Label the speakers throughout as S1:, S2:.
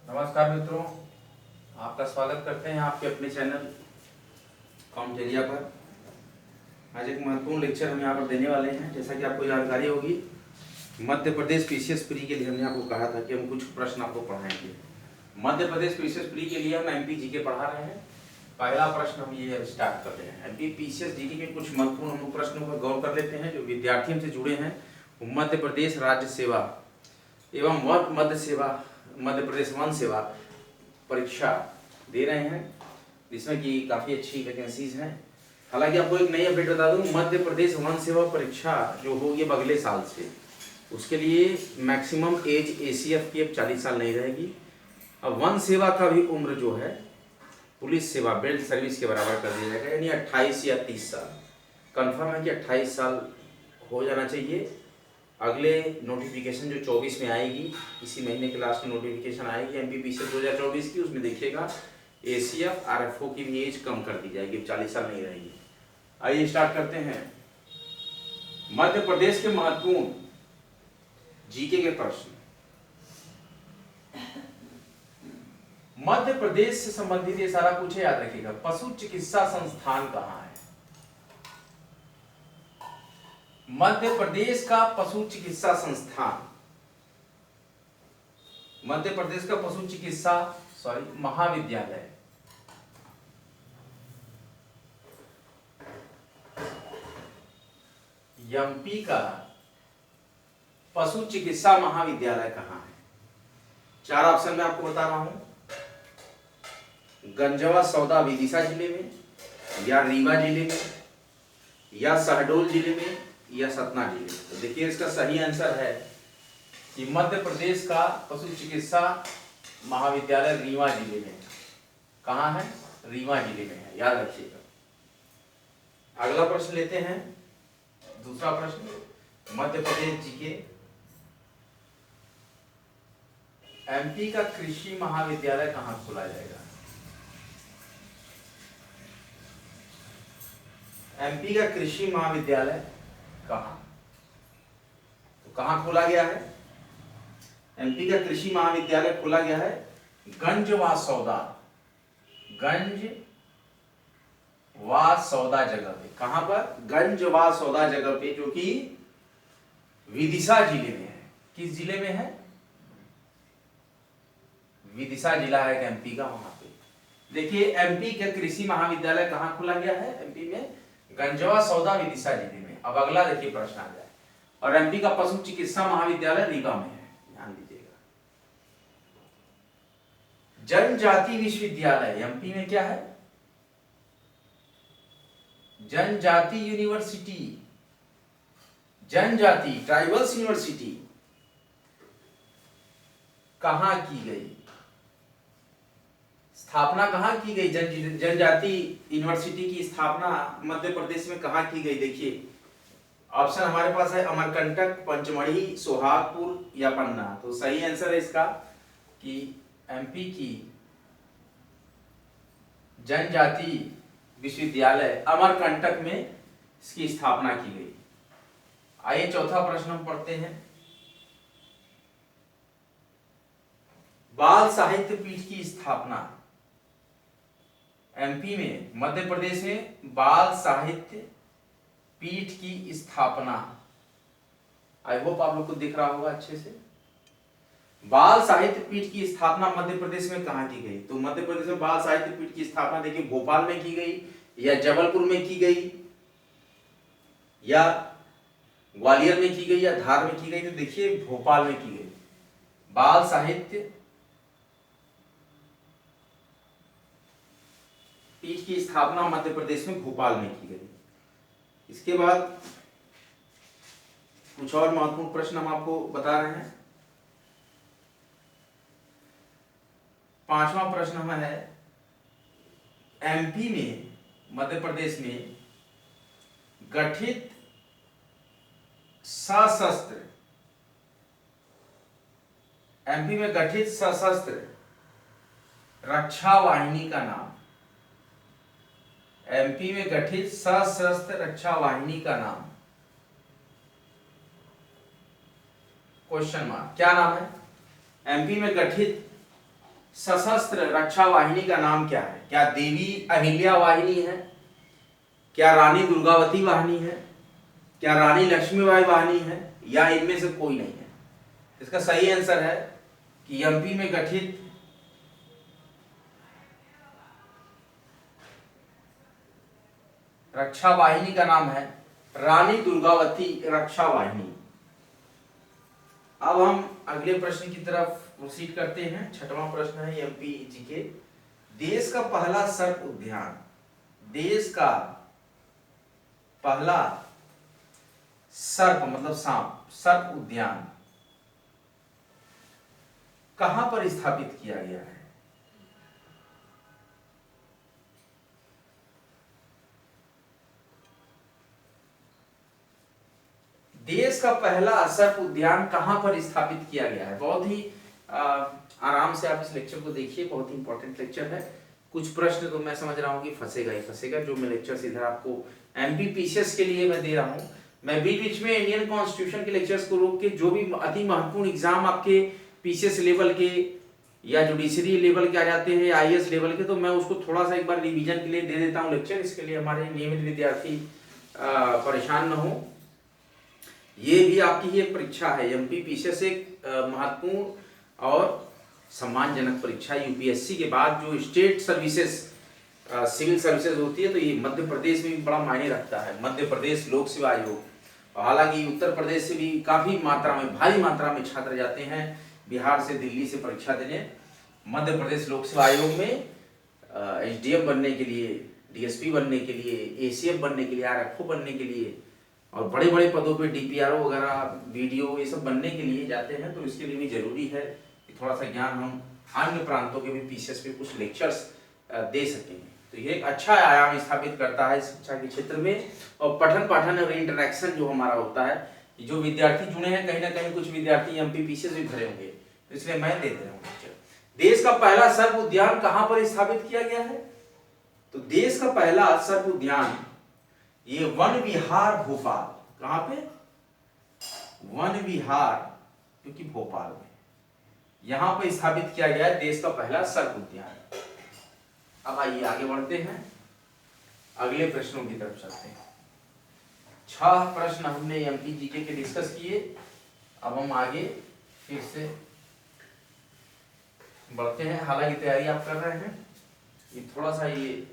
S1: नमस्कार मित्रों, आपका स्वागत करते हैं आपके अपने चैनल कॉमटेरिया पर। आज एक महत्वपूर्ण लेक्चर हम यहाँ पर देने वाले हैं। जैसा कि आपको जानकारी होगी, मध्य प्रदेश पीसीएस प्री के लिए हमने आपको कहा था कि हम कुछ प्रश्न आपको पढ़ाएंगे। मध्य प्रदेश पीसीएस प्री के लिए हम एमपी जीके पढ़ा रहे हैं। पहला प्रश्न हम ये स्टार्ट कर रहे हैं। एमपी पीसीएस जीके के कुछ महत्वपूर्ण हम प्रश्नों पर गौर कर लेते हैं जो विद्यार्थियों से जुड़े हैं। मध्य प्रदेश राज्य सेवा एवं मध्य प्रदेश वन सेवा परीक्षा दे रहे हैं, जिसमें कि काफ़ी अच्छी वैकेंसीज हैं। हालांकि आपको एक नई अपडेट बता दूं, मध्य प्रदेश वन सेवा परीक्षा जो होगी अगले साल से, उसके लिए मैक्सिमम एज एसीएफ की अब 40 साल नहीं रहेगी। अब वन सेवा का भी उम्र जो है पुलिस सेवा बेल्ट सर्विस के बराबर कर दिया जाएगा, यानी 28 या 30 साल। कन्फर्म है कि 28 साल हो जाना चाहिए। अगले नोटिफिकेशन जो 24 में आएगी, इसी महीने के लास्ट में नोटिफिकेशन आएगी एमपी पीसीएस 2024 की, उसमें देखिएगा एसीएफ आरएफओ की भी एज कम कर दी जाएगी, 40 साल नहीं रहेगी। आइए स्टार्ट करते हैं मध्य प्रदेश के महत्वपूर्ण जीके के प्रश्न। मध्य प्रदेश से संबंधित ये सारा कुछ याद रखिएगा। पशु चिकित्सा संस्थान कहाँ है? मध्य प्रदेश का पशु चिकित्सा संस्थान, मध्य प्रदेश का पशु चिकित्सा महाविद्यालय एमपी का पशु चिकित्सा महाविद्यालय कहाँ है? 4 ऑप्शन में आपको बता रहा हूं। गंजवा सौदा विदिशा जिले में, या रीवा जिले में, या शहडोल जिले में, या सतना जिले में। तो देखिए इसका सही आंसर है कि मध्य प्रदेश का पशु चिकित्सा महाविद्यालय रीवा जिले में है। कहाँ है? रीवा जिले में है, याद रखिएगा। अगला प्रश्न लेते हैं, दूसरा प्रश्न मध्य प्रदेश जीके। एमपी का कृषि महाविद्यालय कहाँ खोला जाएगा? एमपी का कृषि महाविद्यालय कहाँ, तो कहाँ खोला गया है? एमपी का कृषि महाविद्यालय खोला गया है गंज व सौदा जगह पे। कहां पर? गंज व सौदा जगह पे, जो कि विदिशा जिले में है। किस जिले में है? विदिशा जिला है एमपी का, वहां पे। देखिए एमपी का कृषि महाविद्यालय कहां खोला गया है? एमपी में गंजवा सौदा विदिशा जिले में। अब अगला देखिए प्रश्न आ जाए। और एमपी का पशु चिकित्सा महाविद्यालय रीवा में है, ध्यान दीजिएगा। जनजाति विश्वविद्यालय एमपी में क्या है? जनजाति यूनिवर्सिटी, जनजाति ट्राइबल्स यूनिवर्सिटी कहां की गई? स्थापना कहां की गई? जनजाति यूनिवर्सिटी की स्थापना मध्य प्रदेश में कहां की गई? देखिए ऑप्शन हमारे पास है अमरकंटक, पंचमढ़ी, सोहागपुर या पन्ना। तो सही आंसर है इसका कि एमपी की जनजाति विश्वविद्यालय अमरकंटक में इसकी स्थापना की गई। आइए चौथा प्रश्न हम पढ़ते हैं। बाल साहित्य पीठ की स्थापना एमपी में, मध्य प्रदेश में बाल साहित्य पीठ की स्थापना, आई होप आप लोग को दिख रहा होगा अच्छे से। बाल साहित्य पीठ की स्थापना मध्य प्रदेश में कहां की गई? तो मध्य प्रदेश में बाल साहित्य पीठ की स्थापना देखिए भोपाल में की गई, या जबलपुर में की गई, या ग्वालियर में की गई, या धार में की गई। तो देखिए भोपाल में की गई। बाल साहित्य पीठ की स्थापना मध्य प्रदेश में भोपाल में की गई। इसके बाद कुछ और महत्वपूर्ण प्रश्न हम आपको बता रहे हैं। 5वां प्रश्न है, एमपी में, मध्य प्रदेश में गठित सशस्त्र, एमपी में गठित सशस्त्र रक्षा वाहिनी का नाम, एमपी में गठित सशस्त्र रक्षा वाहिनी का नाम, क्वेश्चन मार्क, क्या नाम है? एमपी में गठित सशस्त्र रक्षा वाहिनी का नाम क्या है? क्या देवी अहिल्या वाहिनी है, क्या रानी दुर्गावती वाहिनी है, क्या रानी लक्ष्मीबाई वाहिनी है, या इनमें से कोई नहीं है? इसका सही आंसर है कि एमपी में गठित रक्षा वाहिनी का नाम है रानी दुर्गावती रक्षा वाहिनी। अब हम अगले प्रश्न की तरफ प्रोसीड करते हैं। छठवां प्रश्न है एमपी जीके। देश का पहला सर्प उद्यान, देश का पहला सर्प मतलब सांप, सर्प उद्यान कहां पर स्थापित किया गया है? देश का पहला सर्प उद्यान कहां पर स्थापित किया गया है? बहुत ही आराम से आप इस लेक्चर को देखिए, बहुत ही इंपॉर्टेंट लेक्चर है। कुछ प्रश्न तो मैं समझ रहा हूं कि फंसेगा ही फंसेगा, जो मैं लेक्चर इधर आपको एमपी पीसीएस के लिए मैं दे रहा हूं। मैं बीच बीच में इंडियन कॉन्स्टिट्यूशन के लेक्चर्स को रोक के जो भी अति महत्वपूर्ण एग्जाम आपके पीसीएस लेवल के या जुडिशरी लेवल के आ जाते हैं, आईएएस लेवल के, तो मैं उसको थोड़ा सा एक बार रिवीजन के लिए दे देता हूं लेक्चर। इसके लिए हमारे नियमित विद्यार्थी परेशान न हो। ये भी आपकी ही एक परीक्षा है। एमपी पीसीएस एक महत्वपूर्ण और सम्मानजनक परीक्षा, यूपीएससी के बाद जो स्टेट सर्विसेज सिविल सर्विसेज होती है, तो ये मध्य प्रदेश में भी बड़ा मायने रखता है। मध्य प्रदेश लोक सेवा आयोग, हालांकि उत्तर प्रदेश से भी काफी मात्रा में, भारी मात्रा में छात्र जाते हैं बिहार से दिल्ली से परीक्षा देने। मध्य प्रदेश लोक सेवा आयोग में एसडीएम बनने के लिए, डीएसपी बनने के लिए, एसीएफ बनने के लिए, आरएफओ बनने के लिए और बड़े बड़े पदों पे डीपीआरओ वगैरह, वीडियो, ये सब बनने के लिए जाते हैं। तो इसके लिए भी जरूरी है कि थोड़ा सा ज्ञान हम अन्य प्रांतों के भी पीसीएस पे कुछ लेक्चर्स दे सकेंगे। तो ये एक अच्छा आयाम स्थापित करता है शिक्षा के क्षेत्र में। और पठन पाठन और इंटरेक्शन जो हमारा होता है, जो विद्यार्थी जुड़े हैं, कहीं ना कहीं कुछ विद्यार्थी एमपी पीसीएस भी भरे होंगे, तो इसलिए मैं दे रहा हूँ लेक्चर। देश का पहला सर्प उद्यान कहां पर स्थापित किया गया है? तो देश का पहला सर्प उद्यान ये वन विहार भोपाल, कहां पे? वन विहार, क्योंकि भोपाल में, यहां पर स्थापित किया गया है देश का पहला सर्प उद्यान। अब आइए आगे बढ़ते हैं, अगले प्रश्नों की तरफ चलते हैं। 6 प्रश्न हमने एमपी जीके के डिस्कस किए। अब हम आगे फिर से बढ़ते हैं। हालांकि तैयारी आप कर रहे हैं, ये थोड़ा सा ये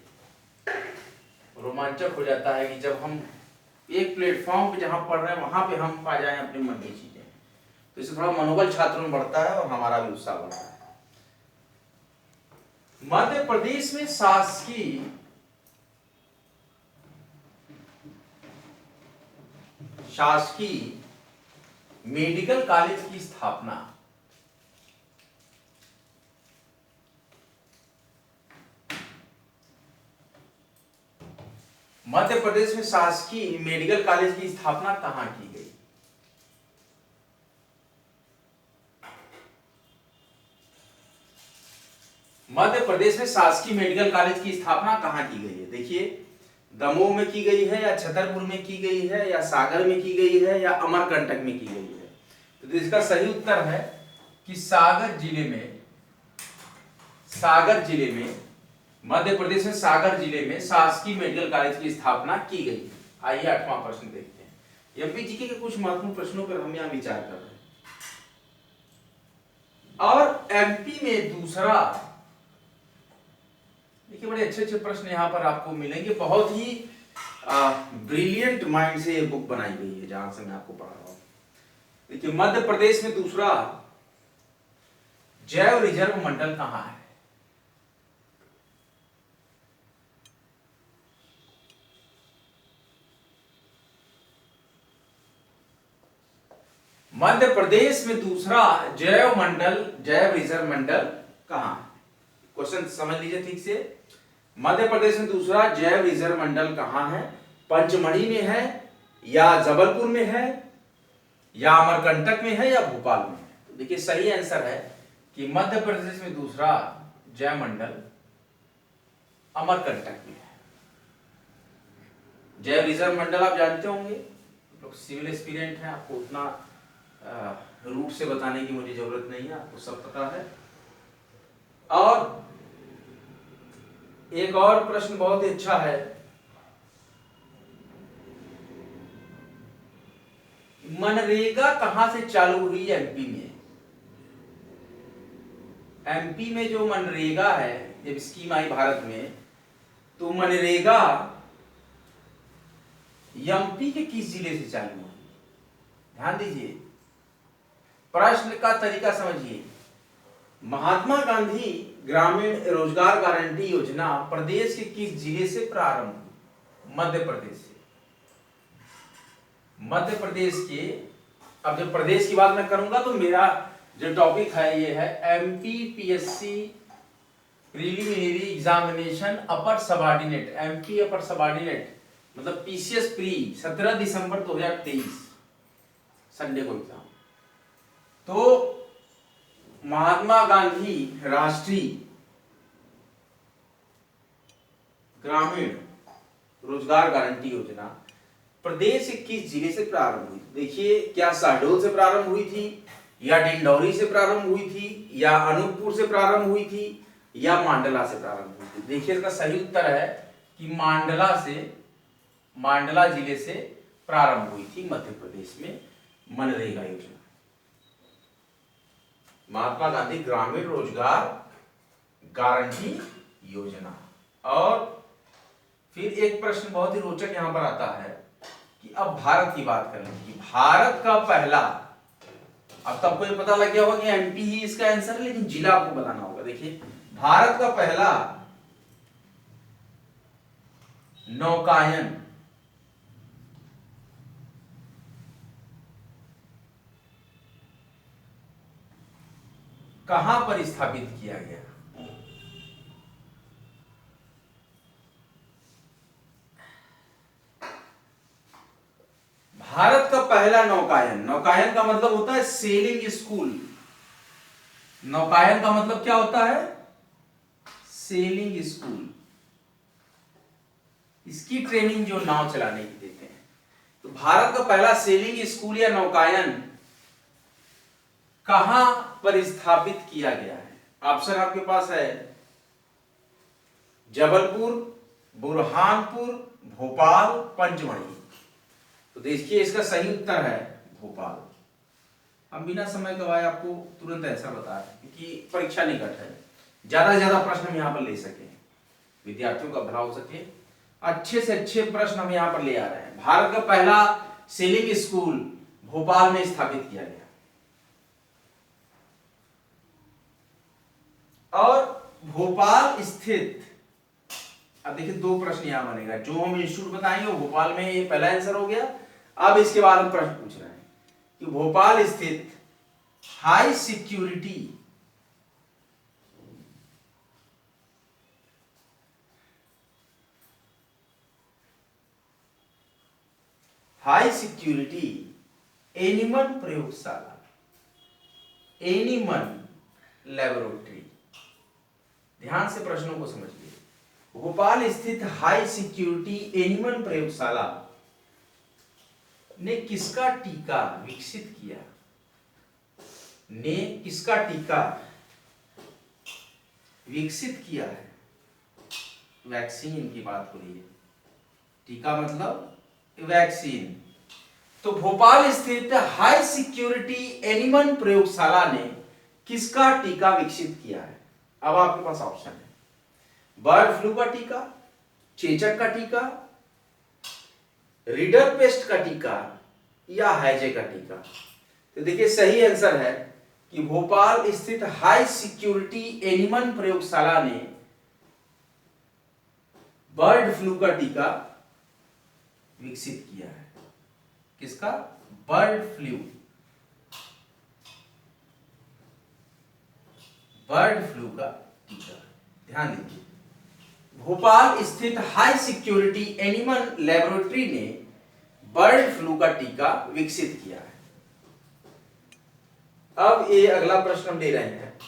S1: रोमांचक हो जाता है कि जब हम एक प्लेटफॉर्म पे जहां पढ़ रहे हैं वहां पे हम पा जाएं अपनी मन की चीजें, तो इससे थोड़ा मनोबल छात्रों में बढ़ता है और हमारा भी उत्साह बढ़ता है। मध्य प्रदेश में शासकीय मेडिकल कॉलेज की स्थापना मध्य प्रदेश में शासकीय मेडिकल कॉलेज की स्थापना कहां की गई? मध्य प्रदेश में शासकीय मेडिकल कॉलेज की स्थापना कहां की गई है? देखिए, दमोह में की गई है, या छतरपुर में की गई है, या सागर में की गई है, या अमरकंटक में की गई है? तो इसका सही उत्तर है कि सागर जिले में मध्य प्रदेश में सागर जिले में शासकीय मेडिकल कॉलेज की स्थापना की गई है। आइए 8वां प्रश्न देखते हैं। एमपी जीके के कुछ महत्वपूर्ण प्रश्नों पर हम यहां विचार कर रहे हैं। और एमपी में दूसरा, देखिए बड़े अच्छे अच्छे प्रश्न यहां पर आपको मिलेंगे। बहुत ही ब्रिलियंट माइंड से ये बुक बनाई गई है, जहां से मैं आपको पढ़ा रहा हूं। देखिए, मध्य प्रदेश में दूसरा जैव रिजर्व मंडल कहां है? मध्य प्रदेश में दूसरा जैव रिजर्व मंडल कहां है? क्वेश्चन समझ लीजिए ठीक से। मध्य प्रदेश में दूसरा जैव रिजर्व मंडल कहां है? पंचमढ़ी में है, या जबलपुर में है, या अमरकंटक में है, या भोपाल में है? तो देखिए, सही आंसर है कि मध्य प्रदेश में दूसरा जैव मंडल अमरकंटक में है। जैव रिजर्व मंडल आप जानते होंगे, लोग सिविल एस्पिरेंट हैं, आपको उतना रूट से बताने की मुझे जरूरत नहीं है, आपको सब पता है। एक और प्रश्न बहुत ही अच्छा है, मनरेगा कहां से चालू हुई एमपी में? एमपी में जो मनरेगा है, जब स्कीम आई भारत में, तो मनरेगा एमपी के किस जिले से चालू हुई? ध्यान दीजिए, प्रश्न का तरीका समझिए। महात्मा गांधी ग्रामीण रोजगार गारंटी योजना प्रदेश के किस जिले से प्रारंभ हुई? मध्य प्रदेश से। मध्य प्रदेश के, अब जब प्रदेश की बात मैं करूंगा तो मेरा जो टॉपिक है ये है एमपीपीएससी प्रीलिमिनरी एग्जामिनेशन अपर सबऑर्डिनेट, एमपी अपर सबऑर्डिनेट मतलब पीसीएस प्री 17 दिसंबर 2023 संडे को एग्जाम। तो महात्मा गांधी राष्ट्रीय ग्रामीण रोजगार गारंटी योजना प्रदेश के किस जिले से प्रारंभ हुई? देखिए, क्या शहडोल से प्रारंभ हुई थी, या डिंडौरी से प्रारंभ हुई थी, या अनूपपुर से प्रारंभ हुई थी, या मांडला से प्रारंभ हुई थी? देखिए, इसका सही उत्तर है कि मांडला जिले से प्रारंभ हुई थी मध्य प्रदेश में मनरेगा योजना, महात्मा गांधी ग्रामीण रोजगार गारंटी योजना। और फिर एक प्रश्न बहुत ही रोचक यहां पर आता है कि अब भारत की बात कर लें कि भारत का पहला, अब तब को ये पता लग गया होगा कि एमपी ही इसका आंसर है, लेकिन जिला आपको बताना होगा। देखिए, भारत का पहला नौकायन कहां पर स्थापित किया गया? भारत का पहला नौकायन, नौकायन का मतलब होता है सेलिंग स्कूल। नौकायन का मतलब क्या होता है? Selling school. इसकी ट्रेनिंग जो नाव चलाने की देते हैं। तो भारत का पहला सेलिंग स्कूल या नौकायन कहां पर स्थापित किया गया है? ऑप्शन आपके पास है जबलपुर, बुरहानपुर, भोपाल, पंचमढ़ी। तो देखिए, इसका सही उत्तर है भोपाल। हम बिना समय गवाए आपको तुरंत आंसर बता रहे हैं क्योंकि परीक्षा निकट है, ज्यादा से ज्यादा प्रश्न हम यहाँ पर ले सके, विद्यार्थियों का भला हो सके, अच्छे से अच्छे प्रश्न हम यहाँ पर ले आ रहे हैं। भारत का पहला सेलिंग स्कूल भोपाल में स्थापित किया गया। और भोपाल स्थित, अब देखिए दो प्रश्न यहां बनेगा, जो हम इंस्टीट्यूट बताएंगे वो भोपाल में, ये पहला आंसर हो गया। अब इसके बाद हम प्रश्न पूछ रहे हैं कि भोपाल स्थित हाई सिक्योरिटी एनिमल प्रयोगशाला, एनिमल लेबोरेटरी, ध्यान से प्रश्नों को समझिए। भोपाल स्थित हाई सिक्योरिटी एनिमल प्रयोगशाला ने किसका टीका विकसित किया? ने किसका टीका विकसित किया है? वैक्सीन की बात हो रही है, टीका मतलब वैक्सीन। तो भोपाल स्थित हाई सिक्योरिटी एनिमल प्रयोगशाला ने किसका टीका विकसित किया है? अब आपके पास ऑप्शन है, बर्ड फ्लू का टीका, चेचक का टीका, रीडर पेस्ट का टीका, या हैजे का टीका। तो देखिए, सही आंसर है कि भोपाल स्थित हाई सिक्योरिटी एनिमल प्रयोगशाला ने बर्ड फ्लू का टीका विकसित किया है। किसका? बर्ड फ्लू, बर्ड फ्लू का टीका। ध्यान दीजिए, भोपाल स्थित हाई सिक्योरिटी एनिमल लेबोरेटरी ने बर्ड फ्लू का टीका विकसित किया है। अब ये अगला प्रश्न हम ले रहे हैं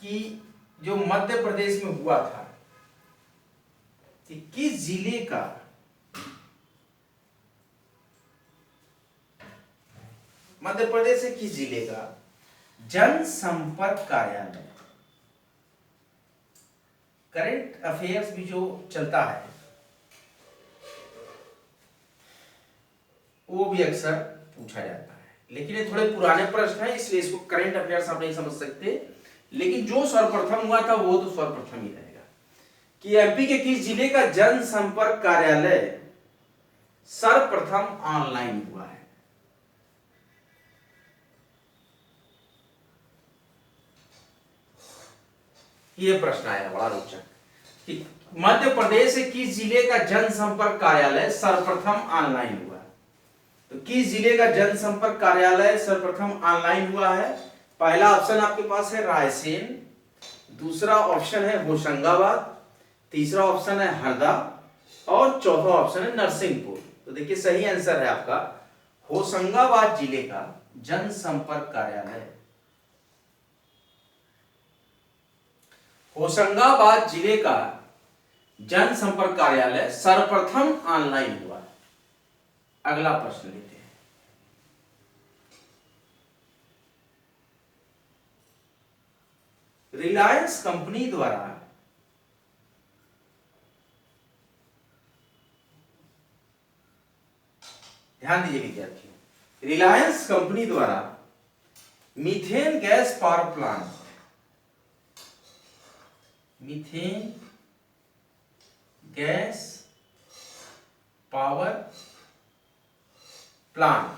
S1: कि जो मध्य प्रदेश में हुआ था कि किस जिले का मध्य प्रदेश से किस जिले का जनसंपर्क कार्यालय करंट अफेयर्स भी जो चलता है वो भी अक्सर पूछा जाता है, लेकिन ये थोड़े पुराने प्रश्न हैं इसलिए इसको करंट अफेयर्स आप नहीं समझ सकते। लेकिन जो सर्वप्रथम हुआ था वो तो सर्वप्रथम ही रहेगा कि एमपी के किस जिले का जनसंपर्क कार्यालय सर्वप्रथम ऑनलाइन हुआ है। ये प्रश्न आया बड़ा रोचक कि मध्य प्रदेश के किस जिले का जनसंपर्क कार्यालय सर्वप्रथम ऑनलाइन हुआ। तो किस जिले का जनसंपर्क कार्यालय सर्वप्रथम ऑनलाइन हुआ है? पहला ऑप्शन आपके पास है रायसेन, दूसरा ऑप्शन है होशंगाबाद, तीसरा ऑप्शन है हरदा और चौथा ऑप्शन है नरसिंहपुर। तो देखिए सही आंसर है आपका होशंगाबाद जिले का जनसंपर्क कार्यालय। होशंगाबाद जिले का जनसंपर्क कार्यालय सर्वप्रथम ऑनलाइन हुआ। अगला प्रश्न लेते हैं। रिलायंस कंपनी द्वारा ध्यान दीजिए विद्यार्थियों, रिलायंस कंपनी द्वारा methane gas power plant, methane gas power plant,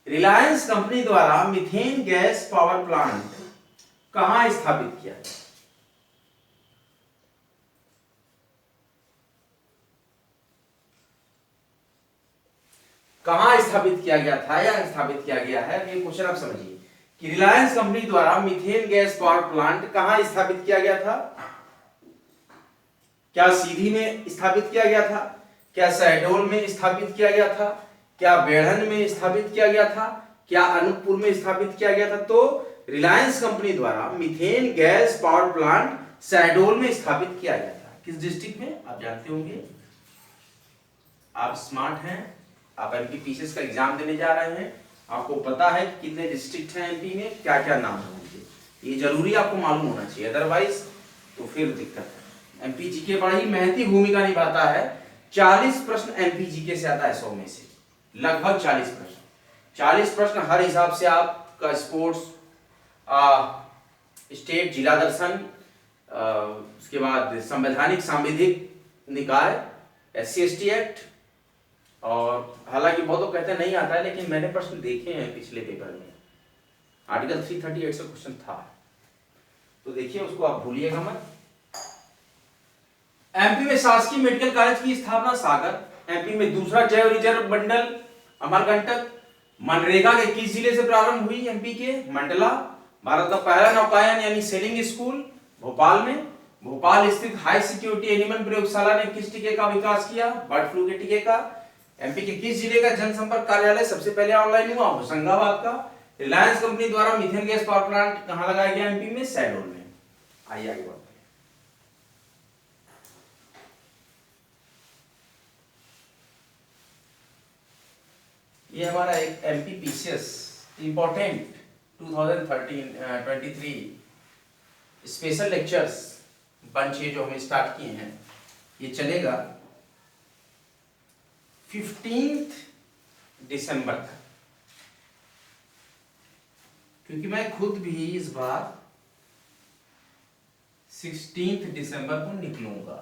S1: Reliance company द्वारा मीथेन गैस पावर प्लांट कहां स्थापित किया? कहां स्थापित किया गया था या स्थापित किया गया है? ये क्वेश्चन आप समझिए कि रिलायंस कंपनी द्वारा मीथेन गैस पावर प्लांट कहां स्थापित किया गया था? क्या सीधी में स्थापित किया गया था? क्या शहडोल में स्थापित किया गया था? क्या बेढ़न में स्थापित किया गया था? क्या अनूपपुर में स्थापित किया गया था? तो रिलायंस कंपनी द्वारा methane gas power plant Shahdol में स्थापित किया गया था। किस डिस्ट्रिक्ट में? आप जानते होंगे, आप स्मार्ट हैं, आप एमपीपीसीएस का एग्जाम देने जा रहे हैं, आपको पता है कि कितने डिस्ट्रिक्ट हैं एमपी में, क्या क्या नाम है उनके, ये जरूरी आपको मालूम होना चाहिए, अदरवाइज तो फिर दिक्कत है। एमपी जीके बड़ी मेहनती भूमिका निभाता है। 40 प्रश्न एमपी जीके से आता है 100 में से, लगभग 40 प्रश्न। 40 प्रश्न हर हिसाब से आपका स्पोर्ट्स, स्टेट, जिला दर्शन, उसके बाद संवैधानिक सांविधिक निकाय, SC/ST एक्ट, और हालांकि बहुत लोग कहते हैं नहीं आता है, लेकिन मैंने प्रश्न देखे हैं पिछले पेपर में, आर्टिकल 338 से क्वेश्चन था, तो देखिए उसको आप भूलिएगा मत। एमपी में शासकीय मेडिकल कॉलेज की स्थापना सागर। एमपी में दूसरा जैव रिजर्व मंडल अमरकंटक मनरेगा के किस जिले से प्रारंभ हुई? एमपी के मंडला। भारत का पहला नौकायन यानी सेलिंग स्कूल भोपाल में। भोपाल स्थित हाई सिक्योरिटी एनिमल प्रयोगशाला ने किस टीके का विकास किया? बर्ड फ्लू के टीके का। एमपी के किस जिले का जनसंपर्क कार्यालय सबसे पहले ऑनलाइन हुआ? होशंगाबाद का। रिलायंस कंपनी द्वारा मीथेन गैस पावर प्लांट कहां लगाया गया? एमपी में, शहडोल में। आइए आगे बढ़ते हैं। ये हमारा एक MPPCS important 2023 special lectures bunch जो हमने स्टार्ट किए हैं, ये चलेगा 15 दिसंबर तक, क्योंकि मैं खुद भी इस बार 16 दिसंबर को निकलूंगा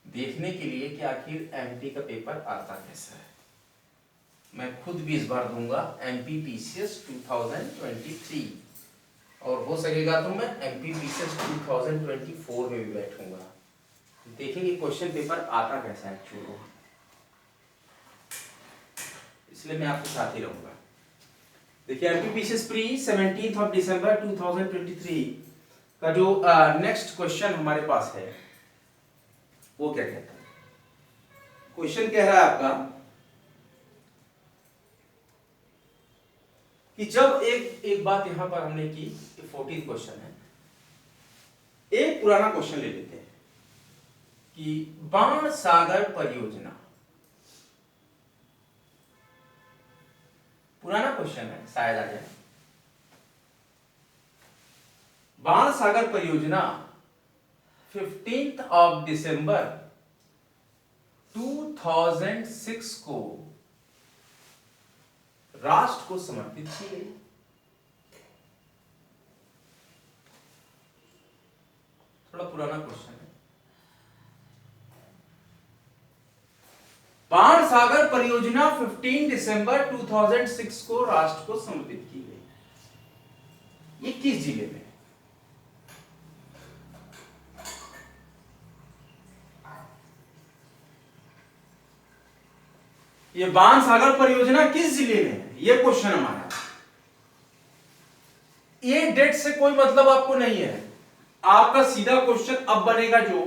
S1: देखने के लिए कि आखिर एमपी का पेपर आता कैसा है। मैं खुद भी इस बार दूंगा एमपीपीसीएस 2023, और हो सकेगा तो मैं एमपीपीसीएस 2024 में भी बैठूंगा, देखेंगे क्वेश्चन पेपर आता कैसा है एक्चुअली, इसलिए मैं आपके साथ ही रहूंगा। देखिए एमपीपीसीएस प्री 17 दिसंबर 2023 का जो नेक्स्ट क्वेश्चन हमारे पास है वो क्या कहता है? क्वेश्चन कह रहा है आपका कि जब एक बात यहां पर हमने की, 14 क्वेश्चन है, एक पुराना क्वेश्चन ले लेते हैं कि बाण सागर परियोजना, पुराना क्वेश्चन है, शायद आ जाए। बाण सागर परियोजना 15 ऑफ दिसंबर 2006 को राष्ट्र को समर्पित की गई। थोड़ा पुराना क्वेश्चन है। बाण सागर परियोजना 15 दिसंबर 2006 को राष्ट्र को समर्पित की गई। ये किस जिले में? ये बाण सागर परियोजना किस जिले में है? ये क्वेश्चन हमारा। ये डेट से कोई मतलब आपको नहीं है। आपका सीधा क्वेश्चन अब बनेगा जो,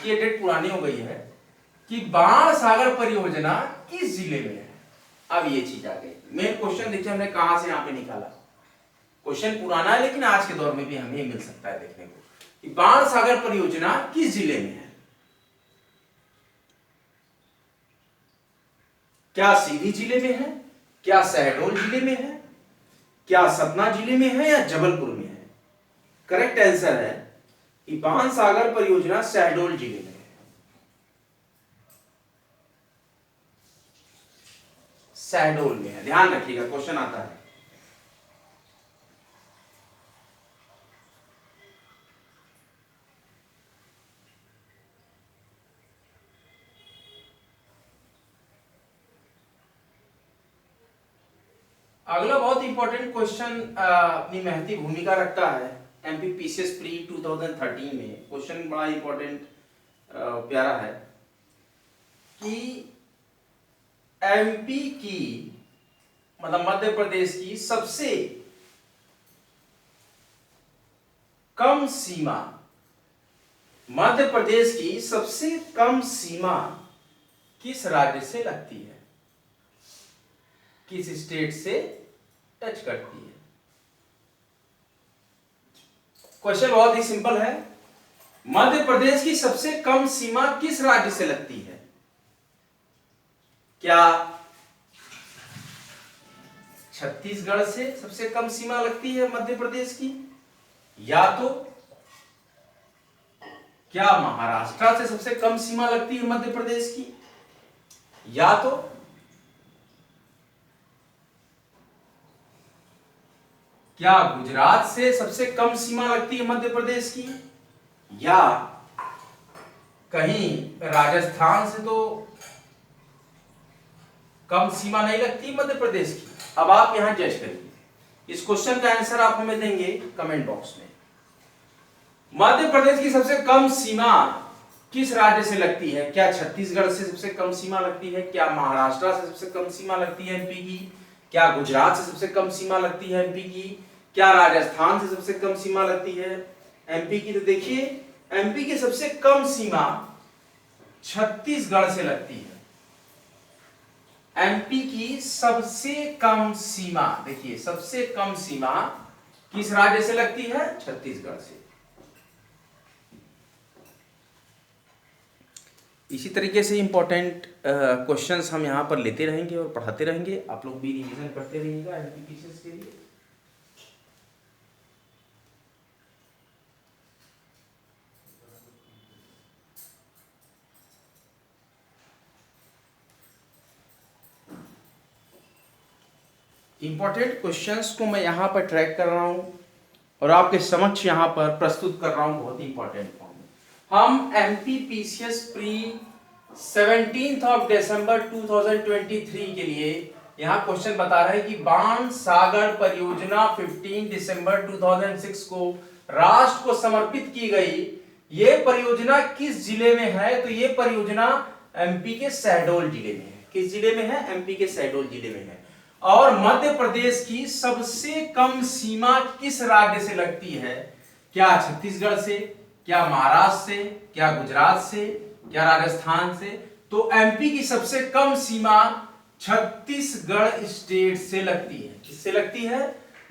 S1: ये डेट पुरानी हो गई है, कि बाण सागर परियोजना किस जिले में है। अब ये चीज आ गई। मेन क्वेश्चन देखिए हमने कहां से यहां पे निकाला। क्वेश्चन पुराना है लेकिन आज के दौर में भी हमें मिल सकता है देखने को, कि बाण सागर परियोजना किस जिले में है। क्या सीधी जिले में है, क्या शहडोल जिले में है, क्या सतना जिले में है, या जबलपुर में है? करेक्ट आंसर है कि बाण सागर परियोजना शहडोल जिले में है। शहडोल में है, ध्यान रखिएगा, क्वेश्चन आता है। अगला बहुत इंपॉर्टेंट क्वेश्चन अपनी महती भूमिका रखता है एमपी पीसीएस प्री 2013 में। क्वेश्चन बड़ा इंपॉर्टेंट प्यारा है कि एमपी की मतलब मध्य प्रदेश की सबसे कम सीमा, मध्य प्रदेश की सबसे कम सीमा किस राज्य से लगती है, किस स्टेट से टच करती है? क्वेश्चन बहुत ही सिंपल है। मध्य प्रदेश की सबसे कम सीमा किस राज्य से लगती है? क्या छत्तीसगढ़ से सबसे कम सीमा लगती है मध्य प्रदेश की, या तो क्या महाराष्ट्र से सबसे कम सीमा लगती है मध्य प्रदेश की, या तो क्या गुजरात से सबसे कम सीमा लगती है मध्य प्रदेश की, या कहीं राजस्थान से तो कम सीमा नहीं लगती मध्य प्रदेश की? अब आप यहां जज करिए। इस क्वेश्चन का आंसर आप हमें देंगे कमेंट बॉक्स में। मध्य प्रदेश की सबसे कम सीमा किस राज्य से लगती है? क्या छत्तीसगढ़ से सबसे कम सीमा लगती है, क्या महाराष्ट्र से सबसे कम सीमा लगती है एमपी की, क्या गुजरात से सबसे कम सीमा लगती है एमपी की, क्या राजस्थान से सबसे कम सीमा लगती है एमपी की? तो देखिए एमपी की सबसे कम सीमा छत्तीसगढ़ से लगती है। एमपी की सबसे कम सीमा, देखिए सबसे कम सीमा किस राज्य से लगती है? छत्तीसगढ़ से। इसी तरीके से इंपॉर्टेंट क्वेश्चंस हम यहां पर लेते रहेंगे और पढ़ाते रहेंगे। आप लोग भी रिवीजन करते रहिएगा एमपीपीसीएस के लिए। इंपॉर्टेंट क्वेश्चंस को मैं यहाँ पर ट्रैक कर रहा हूँ और आपके समक्ष यहाँ पर प्रस्तुत कर रहा हूँ बहुत ही इंपॉर्टेंट फॉर्म में। हम एमपीपीसीएस प्री 17 ऑफ दिसंबर 2023 के लिए यहाँ क्वेश्चन बता रहे हैं कि बाण सागर परियोजना 15 दिसंबर 2006 को राष्ट्र को समर्पित की गई। ये परियोजना किस जिले में है? तो ये परियोजना एमपी के शहडोल जिले में है। किस जिले में है? एमपी के शहडोल जिले में है। और मध्य प्रदेश की सबसे कम सीमा किस राज्य से लगती है? क्या छत्तीसगढ़ से, क्या महाराष्ट्र से, क्या गुजरात से, क्या राजस्थान से? तो एमपी की सबसे कम सीमा छत्तीसगढ़ स्टेट से लगती है। किससे लगती है?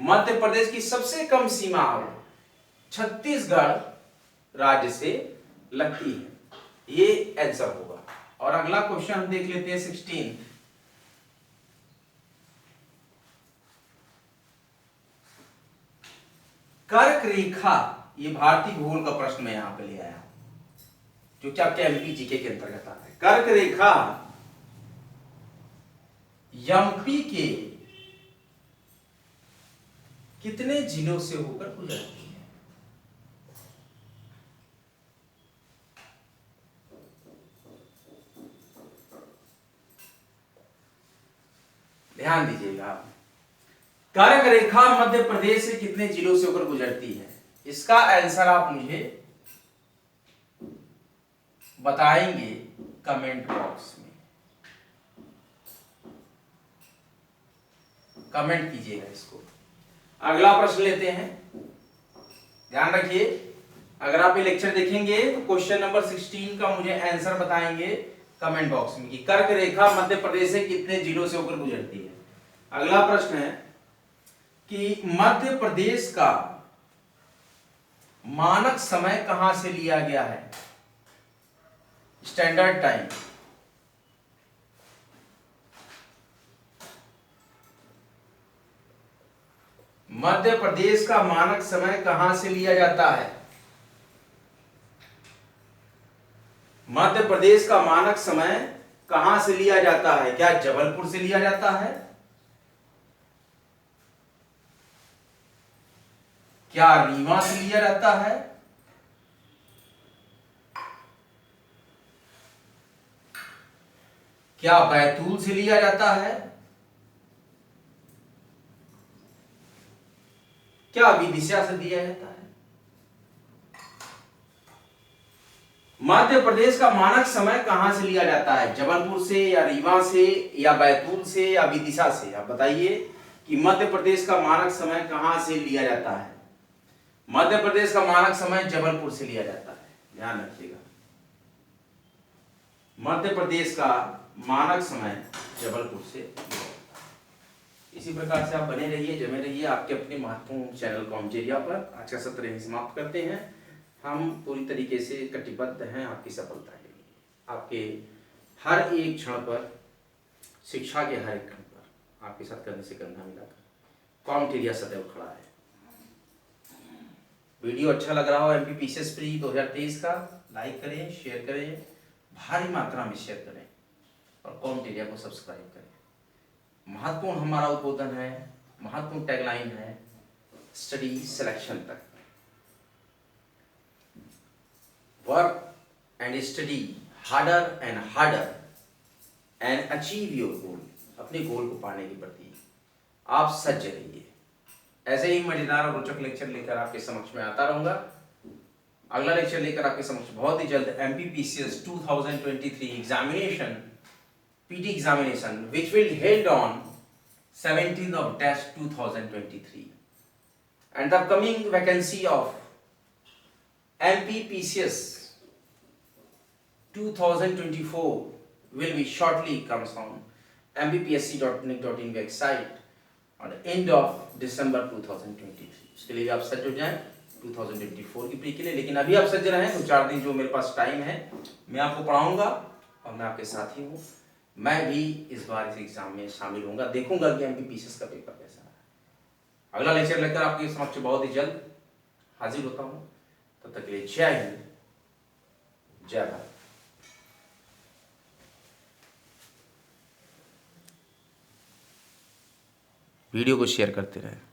S1: मध्य प्रदेश की सबसे कम सीमा छत्तीसगढ़ राज्य से लगती है। ये आंसर होगा। और अगला क्वेश्चन हम देख लेते हैं 16। कर्क रेखा ये भारतीय भूगोल का प्रश्न मैं यहाँ पे ले आया जो कि आपके एमपी जीके के अंतर्गत आता है। कर्क रेखा एमपी के कितने जिलों से होकर गुजरती है? ध्यान दीजिएगा आप। कर्क रेखा मध्य प्रदेश से कितने जिलों से होकर गुजरती है? इसका आंसर आप मुझे बताएंगे कमेंट बॉक्स में, कमेंट कीजिएगा इसको। अगला प्रश्न लेते हैं, ध्यान रखिए। अगर आप ये लेक्चर देखेंगे तो क्वेश्चन नंबर 16 का मुझे आंसर बताएंगे कमेंट बॉक्स में कि कर्क रेखा मध्य प्रदेश से कितने जिलों से होकर गुजरती है। अगला प्रश्न है कि मध्य प्रदेश का मानक समय कहां से लिया गया है? Standard time. मध्य प्रदेश का मानक समय कहां से लिया जाता है? मध्य प्रदेश का मानक समय कहां से लिया जाता है? क्या जबलपुर से लिया जाता है? क्या रीवा से लिया जाता है? क्या बैतूल से लिया जाता है? क्या विदिशा से दिया जाता है? मध्य प्रदेश का मानक समय कहां से लिया जाता है? जबलपुर से या रीवा से या बैतूल से या विदिशा से? आप बताइए कि मध्य प्रदेश का मानक समय कहां से लिया जाता है? मध्य प्रदेश का मानक समय जबलपुर से लिया जाता है, ध्यान रखिएगा। मध्य प्रदेश का मानक समय जबलपुर से लिया जाता है। इसी प्रकार से आप बने रहिए, जमे रहिए आपके अपने महत्वपूर्ण चैनल कॉमचेरिया पर। आज का सत्र यहीं समाप्त करते हैं। हम पूरी तरीके से कटिबद्ध हैं आपकी सफलता के लिए। आपके हर एक क्षण पर, शिक्षा के हर एक क्षण पर आपके साथ कंधे से कंधा मिलाकर कॉमचेरिया सदैव खड़ा है। वीडियो अच्छा लग रहा हो एमपीपीसीएस प्री 2023 का, लाइक करें, शेयर करें, भारी मात्रा में शेयर करें और कॉमचेरिया को सब्सक्राइब करें। महत्वपूर्ण हमारा उद्बोधन है, महत्वपूर्ण टैगलाइन है, स्टडी सिलेक्शन तक। Work and study harder and harder and achieve your goal. अपने गोल को पाने के प्रति आप सज्ज रहिए। ऐसे ही मजेदार और रोचक लेक्चर लेकर आपके समक्ष में आता रहूंगा। अगला लेक्चर लेकर आपके समक्ष बहुत ही जल्द MPPCS 2023 examination, PT examination which will held on 17th of Dash 2023 and the upcoming vacancy of MPPCS 2024 will be shortly comes on mpsc.nic.in website on the end of December 2023। उसके लिए आप सज्ज हो जाएं 2024 की प्री के लिए। लेकिन अभी आप सज्ज रहें, 2-4 दिन जो मेरे पास टाइम है मैं आपको पढ़ाऊंगा और मैं आपके साथ ही हूँ। मैं भी इस बार इस एग्जाम में शामिल होऊंगा, देखूंगा कि एमपीपीसीएस का पेपर कैसा है। अगला लेक्चर लेकर आपके समक्ष बहुत ही जल्द हाजिर होता हूँ। तब तक के लिए जय हिंद, जय भारत। वीडियो को शेयर करते रहें।